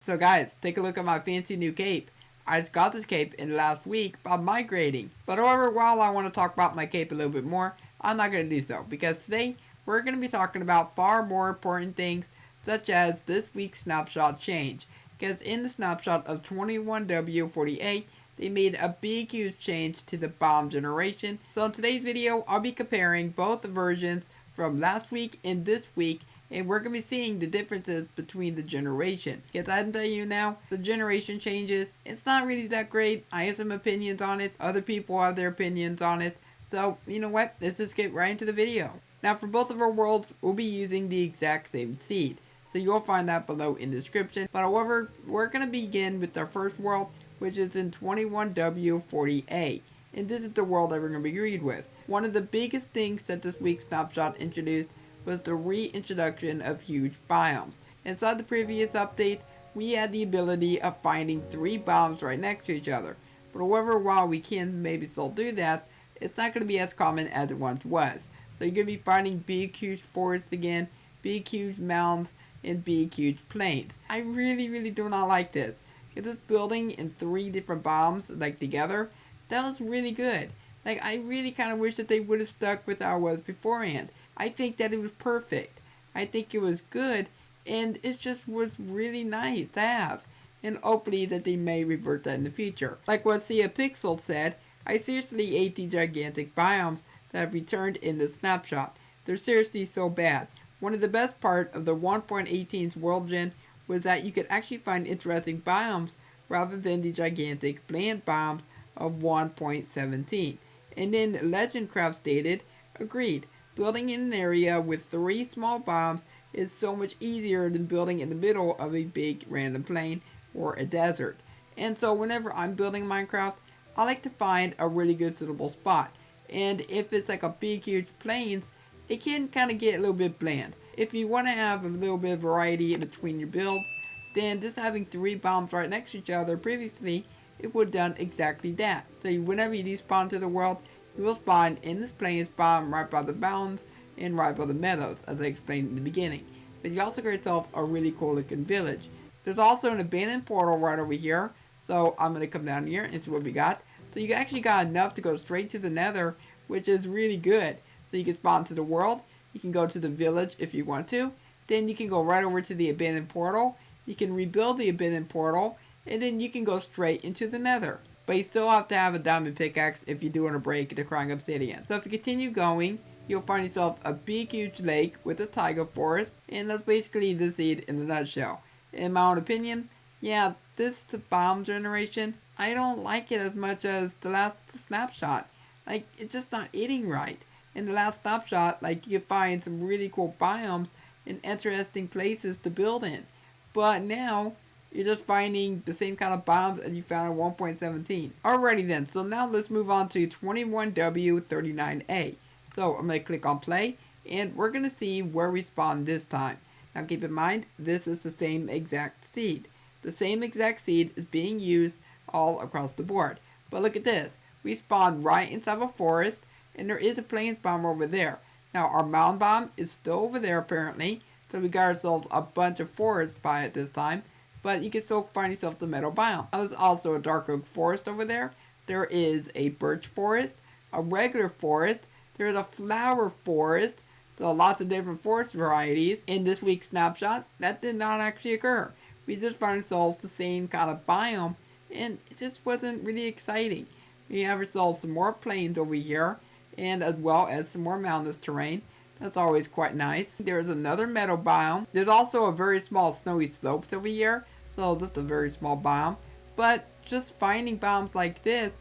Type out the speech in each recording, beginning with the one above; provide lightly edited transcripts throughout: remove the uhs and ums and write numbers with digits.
So guys, take a look at my fancy new cape. I just got this cape in the last week by migrating. But however, while I want to talk about my cape a little bit more, I'm not going to do so. Because today, we're going to be talking about far more important things, such as this week's snapshot change. Because in the snapshot of 21w40a, they made a big huge change to the bomb generation. So in today's video, I'll be comparing both the versions from last week and this week, and we're going to be seeing the differences between the generation. Because I can tell you now, the generation changes, it's not really that great. I have some opinions on it, other people have their opinions on it. So, you know what, let's just get right into the video. Now for both of our worlds, we'll be using the exact same seed. So you'll find that below in the description. But however, we're going to begin with our first world, which is in 21w40a. And this is the world that we're going to be agreed with. One of the biggest things that this week's snapshot introduced was the reintroduction of huge biomes. Inside the previous update, we had the ability of finding 3 biomes right next to each other. But however, while we can maybe still do that, it's not going to be as common as it once was. So you're going to be finding big huge forests again, big huge mountains, and big huge plains. I really do not like this. Because this building in 3 different biomes like together, that was really good. Like, I really kind of wish that they would have stuck with how it was beforehand. I think that it was perfect. I think it was good, and it just was really nice to have. And hopefully that they may revert that in the future. Like what Sia Pixel said, I seriously hate the gigantic biomes that have returned in the snapshot. They're seriously so bad. One of the best part of the 1.18's world gen was that you could actually find interesting biomes rather than the gigantic bland biomes of 1.17. And then Legendcraft stated, agreed. Building in an area with 3 small biomes is so much easier than building in the middle of a big random plain or a desert. And so whenever I'm building Minecraft, I like to find a really good suitable spot. And if it's like a big huge plains, it can kind of get a little bit bland. If you want to have a little bit of variety in between your builds, then just having 3 biomes right next to each other previously, it would have done exactly that. So whenever you despawn to the world, you will spawn in this plains biome right by the mountains and right by the meadows, as I explained in the beginning. But you also get yourself a really cool looking village. There's also an abandoned portal right over here, so I'm going to come down here and see what we got. So you actually got enough to go straight to the nether, which is really good. So you can spawn to the world, you can go to the village if you want to, then you can go right over to the abandoned portal, you can rebuild the abandoned portal, and then you can go straight into the nether. But you still have to have a diamond pickaxe if you do want to break the crying obsidian. So if you continue going, you'll find yourself a big huge lake with a taiga forest, and that's basically the seed in a nutshell. In my own opinion, yeah, this bomb generation, I don't like it as much as the last snapshot. Like, it's just not hitting right. In the last snapshot, like, you could find some really cool biomes and interesting places to build in. But now, you're just finding the same kind of biomes as you found in 1.17. Alrighty then, so now let's move on to 21w39a. So I'm going to click on play, and we're going to see where we spawn this time. Now keep in mind, this is the same exact seed. The same exact seed is being used all across the board. But look at this, we spawned right inside of a forest, and there is a plains biome over there. Now our mountain biome is still over there apparently, so we got ourselves a bunch of forests by it this time. But you can still find yourself the meadow biome. Now there's also a dark oak forest over there. There is a birch forest, a regular forest, there's a flower forest, so lots of different forest varieties. In this week's snapshot, that did not actually occur. We just found ourselves the same kind of biome, and it just wasn't really exciting. We have ourselves some more plains over here, and as well as some more mountainous terrain. That's always quite nice. There's another meadow biome. There's also a very small snowy slopes over here, so just a very small biome. But just finding biomes like this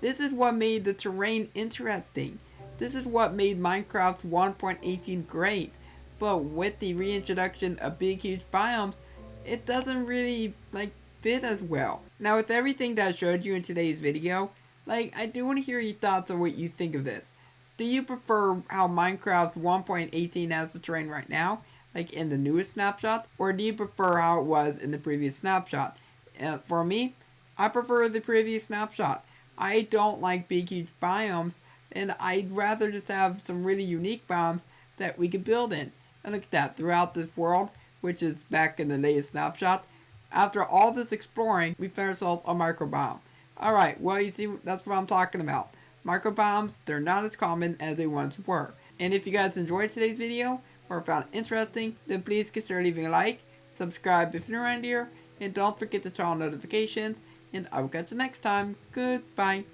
is what made the terrain interesting. This is what made Minecraft 1.18 great. But with the reintroduction of big huge biomes, it doesn't really fit as well. Now with everything that I showed you in today's video, I do want to hear your thoughts on what you think of this. Do you prefer how Minecraft 1.18 has the terrain right now, in the newest snapshot, or do you prefer how it was in the previous snapshot? For me, I prefer the previous snapshot. I don't like big huge biomes, and I'd rather just have some really unique biomes that we could build in. And look at that, throughout this world, which is back in the latest snapshot, After all this exploring, we found ourselves a microbiome. Alright, well you see, that's what I'm talking about. Microbiomes, they're not as common as they once were. And if you guys enjoyed today's video, or found it interesting, then please consider leaving a like, subscribe if you're around here, and don't forget to turn on notifications, and I will catch you next time. Goodbye.